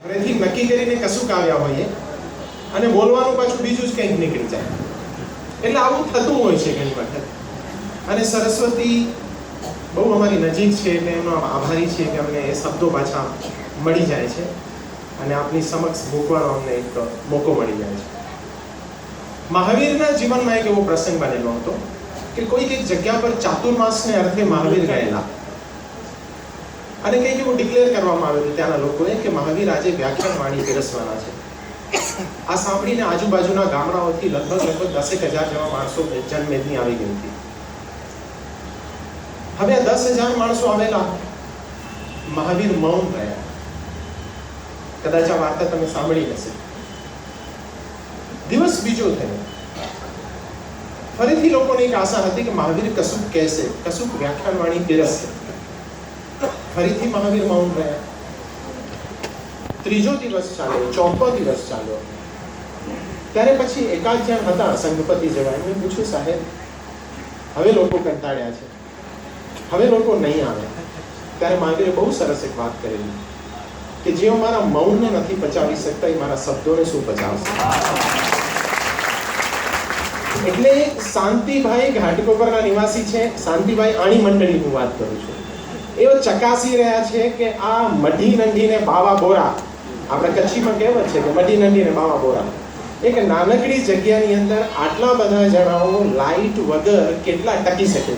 ઘરેથી નક્કી કરીને કશું આવ્યા હોઈએ અને બોલવાનું પાછું બીજું જ કંઈક નીકળી જાય. એટલે આવું થતું હોય છે ઘણી વખત. અને સરસ્વતી બહુ અમારી નજીક છે એટલે એનો આભારી છે કે અમને એ શબ્દો પાછા મળી જાય છે અને આપની સમક્ષ મૂકવાનો અમને એક મોકો મળી જાય છે. મહાવીરના જીવનમાં એક એવો પ્રસંગ બનેલો હતો કે કોઈક એક જગ્યા પર ચાતુર્માસને અર્થે મહાવીર ગયેલા અને કંઈક એવું ડિક્લેર કરવામાં આવ્યું ત્યાંના લોકોએ કે મહાવીર આજે વ્યાખ્યાન વાણી પીરસવાના છે. આ સાંભળીને આજુબાજુના ગામડાઓથી લગભગ 10,000 જેવા માણસો જનમેદની આવી ગઈ હતી. હવે આ 10,000 માણસો આવેલા, મહાવીર મૌન રહ્યા. કદાચ આ વાર્તા તમે સાંભળી હશે. દિવસ બીજો થયો. ફરીથી લોકોને એક આશા હતી કે મહાવીર કશુંક કહેશે, કશુંક વ્યાખ્યાન વાણી પીરસશે. ફરીથી મહાવીર મૌન રહ્યા. ત્રીજો દિવસ ચાલ્યો, ચોથો દિવસ ચાલ્યો. ત્યારે પછી એકાદ જ્યાં હતા સંઘપતિ જેવા, એમને પૂછ્યું, સાહેબ હવે લોકો કંટાળ્યા છે, હવે લોકો નહીં આવે. ત્યારે મહાવીરે બહુ સરસ એક વાત કરેલી કે જેઓ મારા મૌનને નથી પચાવી શકતા એ મારા શબ્દોને શું પચાવશે. એટલે શાંતિભાઈ ઘાટકોપરના નિવાસી છે, શાંતિભાઈ આણી મંડળીની વાત કરું છું. એઓ ચકાસી રહ્યા છે કે આ મઢી નંઢીને બાવા બોરા, આપણે કચ્છીમાં કહેવત છે કે મઢી નંઢીને બાવા બોરા, એક નાનકડી જગ્યાની અંદર આટલા બધા જણાઓ લાઈટ વગર કેટલા ટકી શકે છે.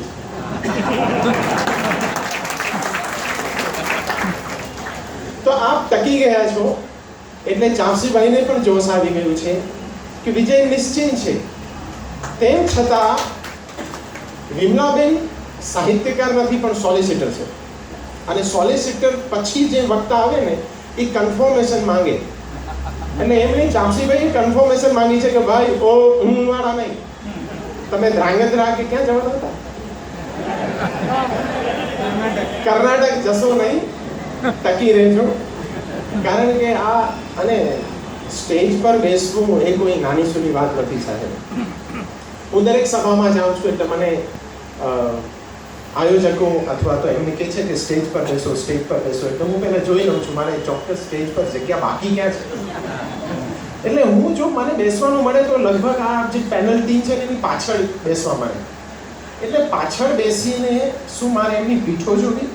તો આપ ટકી ગયા છો એટલે ચાંસીભાઈને પણ જોશ આવી ગયું છે કે વિજય નિશ્ચિત છે. તેમ છતાં વિમલાબેન સાહિત્યકાર નથી પણ સોલિસિટર છે અને સોલિસિટર પછી જે વક્તા આવે ને એ કન્ફર્મેશન માંગે. એટલે એમની ચાંસીભાઈ કન્ફર્મેશન માંગી છે કે ભાઈ ઓ હું વાળા નહીં, તમે ધ્રાંગધ્રા કે ક્યાં જવાના હતા, કર્ણાટક જશો નહીં, ટકી રહેજો. કારણ કે આ અને સ્ટેજ પર બેસવું એ કોઈ નાની સૂની વાત નથી સાહેબ. હું દરેક સભામાં જાઉં છું એટલે મને આયોજકો અથવા તો એમને કહે છે કે સ્ટેજ પર બેસો, સ્ટેજ પર બેસો. એટલે હું પહેલાં જોઈ લઉં છું મારે ચોક્કસ સ્ટેજ પર જગ્યા બાકી ક્યાં છે. એટલે હું જો મને બેસવાનું મળે તો લગભગ આ જે પેનલ ટીમ છે એની પાછળ બેસવા મળે. એટલે પાછળ બેસીને શું મારે એમની પીઠો જોવી?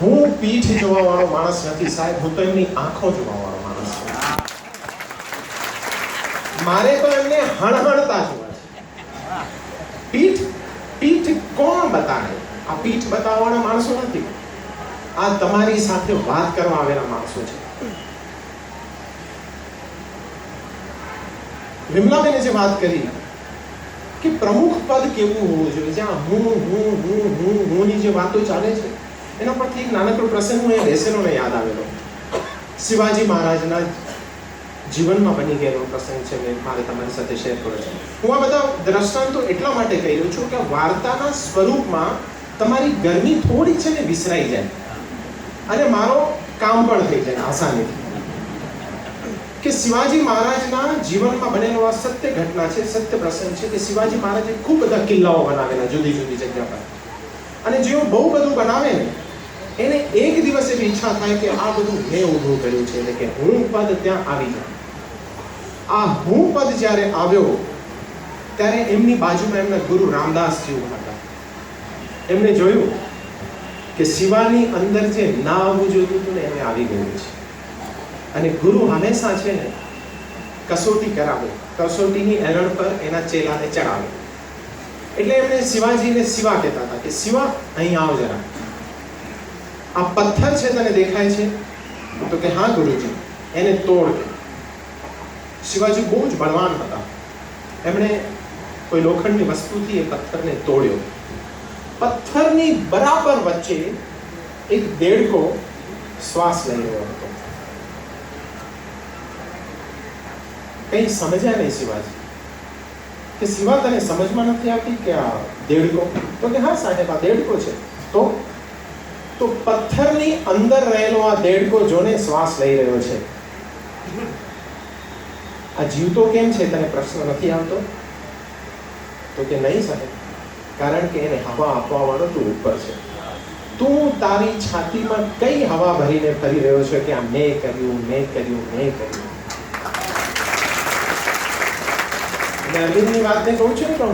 હું પીઠ જોવા વાળો માણસ નથી સાહેબ, હું તો એમની આંખો જોવા વાળો માણસ છું. મારે તો એમને હણહણતા જોવા છે. પીઠ કોણ બતાવે? આ પીઠ બતાવવાના માણસો નથી, આ તમારી સાથે વાત કરવા આવેલા માણસો છે. વિમલાબેને જે વાત કરી કે પ્રમુખ પદ કેવું હોવું જોઈએ, જ્યાં હું ની જે વાતો ચાલે છે એના પરથી એક નાનકડો પ્રસંગ હું અહીંયા બેસેલો ને યાદ આવેલો. શિવાજી મહારાજના જીવનમાં બની ગયેલો પ્રસંગ છે, મેં મારે તમારી સાથે શેર કર્યો છે. હું આ બધા દ્રષ્ટાંતો એટલા માટે કહી રહ્યો છું કે વાર્તાના સ્વરૂપમાં તમારી ગરમી થોડી છે ને વિસરાઈ જાય અને મારો કામ પણ થઈ જાય આસાનીથી. કે શિવાજી મહારાજના જીવનમાં બનેલો આ સત્ય ઘટના છે, સત્ય પ્રસંગ છે કે શિવાજી મહારાજે ખૂબ બધા કિલ્લાઓ બનાવેલા જુદી જુદી જગ્યા પર. અને જેઓ બહુ બધું બનાવે ને એને એક દિવસ એવી ઈચ્છા થાય કે આ બધું મેં ઊભું કર્યું છે, એટલે કે હું પદ ત્યાં આવી જાય. આ હું પદ જ્યારે આવ્યો ત્યારે એમની બાજુમાં એમના ગુરુ રામદાસજી ઉભા હતા. એમણે જોયું કે શિવાની અંદર જે ના આવવું જોઈતું હતું ને એને આવી ગયું છે. અને ગુરુ હંમેશા છે ને કસોટી કરાવે, કસોટીની એરડ પર એના ચેલાને ચડાવે. એટલે એમણે શિવાજીને શિવા કહેતા હતા કે શિવા અહીં આવ જરા, આ પથ્થર છે તને દેખાય છે? તો કે હા ગુરુજી, એને તોડ. શિવાજી બહુ જ બળવાન હતા. એમણે કોઈ લોખંડની વસ્તુથી એ પથ્થરને તોડ્યો. પથ્થરની બરાબર વચ્ચે એક દેડકો શ્વાસ લઈ રહ્યો હતો. કઈ સમજ્યા નહીં શિવાજી કે શિવા તને સમજમાં નથી આવતી કે આ દેડકો? તો કે હા સાહેબ આ દેડકો છે. તો પથ્થરની અંદર રહેલો આ દેડકો જોને શ્વાસ લઈ રહ્યો છે. આ જીવતો કેમ છે તને પ્રશ્ન નથી આવતો? તો કે નહીં સાહેબ, કારણ કે એને હવા આપવા વાળો તું ઉપર છે. તું તારી છાતીમાં કઈ હવા ભરીને ફરી રહ્યો છે કે આ મેં કર્યું, મેં કર્યું, મેં કર્યું? અરવિંદની વાતને કહું છું ને, પણ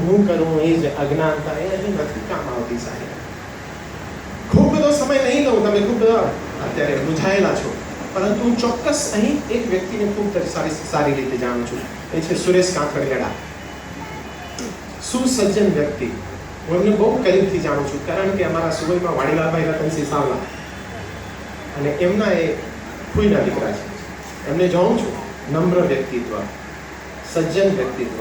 હું કરું એ જ અજ્ઞાનતા એ અહીં નથી કામ આવતી સાહેબ. ખૂબ બધો સમય નહીં લઉં, તમે ખૂબ અત્યારે મૂંઝાયેલા છો, પરંતુ હું ચોક્કસ અહીં એક વ્યક્તિને ખૂબ સારી રીતે જાણું છું. એ છે સુરેશ કાંકરિયાડા. સુસજ્જન વ્યક્તિ. હું એમને બહુ કરીબથી જાણું છું, કારણ કે અમારા સુરતમાં વાડીલાલભાઈ રતનસિંહ સાવલા અને એમના એ ફૂઈના દીકરા છે. એમને જાણું છું. નમ્ર વ્યક્તિત્વ, સજ્જન વ્યક્તિત્વ,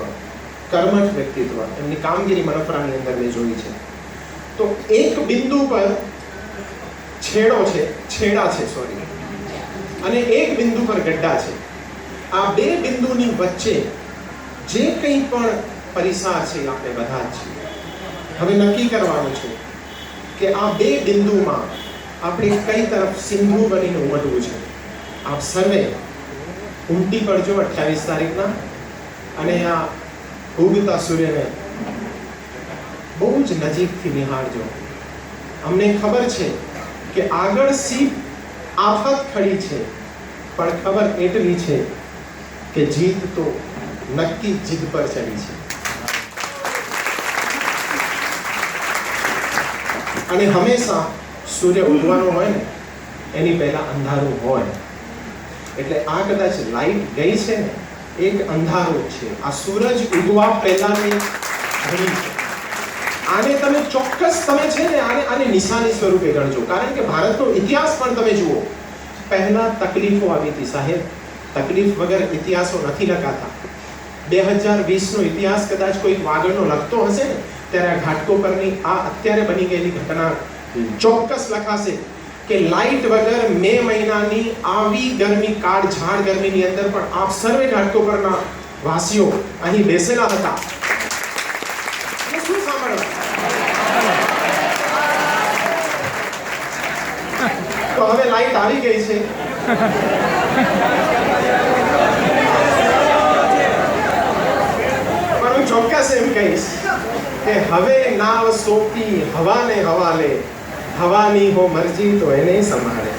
કર્મઠ વ્યક્તિત્વ. એમની કામગીરી મનફરાની અંદર મેં જોઈ છે. તો એક બિંદુ પર છેડા છે અને એક બિંદુ પર ગड्ढा છે. આ બે બિંદુની વચ્ચે જે કંઈ પણ પરિસર છે આપણે બધા જ છીએ. હવે નક્કી કરવાનું છે કે આ બે બિંદુમાં આપણે કઈ તરફ સિંધુ બનીને ઉમટવું છે. આપ સર્વે ઉમટી પડજો 28 તારીખના અને આ ઉગતા સૂર્યને બહુ જ નજીકથી નિહાળજો. અમને ખબર છે કે આગળ સી આફત ખડી છે, પણ ખબર એટલી છે કે જીત તો નક્કી જીત પર ચડી છે. અને હંમેશા સૂર્ય ઉગવાનો હોય ને એની પહેલા અંધારું હોય. એટલે આ કદાચ લાઈટ ગઈ છે ને, એક અંધારું છે. આ સૂરજ ઉગવા પહેલાની ઘડી છે. આને તમે ચોક્કસ તમે છે ને આને નિશાની સ્વરૂપે ગણજો. કારણ કે ભારતનો ઇતિહાસ પણ તમે જુઓ. પહેલા તકલીફો આવી હતી સાહેબ. તકલીફ વગર ઇતિહાસો નથી લખાતા. 2020 નો ઇતિહાસ કદાચ કોઈ વાગડનો લખતો હશે ને, ત્યારે આ ઘાટકોપરની આ અત્યારે બની ગયેલી ઘટના ચોક્કસ લખાશે કે લાઇટ વગર મે મહિનાની આવી ગરમી, કાળઝાળ ગરમીની અંદર પણ આપ સર્વે ઘાટકોપરના વાસીઓ અહીં બેસેલા હતા. શું સાંભળવા? તો હવે લાઈટ આવી ગઈ છે. પણ હું ચોક્કસ એમ કહીશ કે હવે નાવ સોંપી હવાને હવાલે, હવાની હો મરજી તો એને સંભાળે.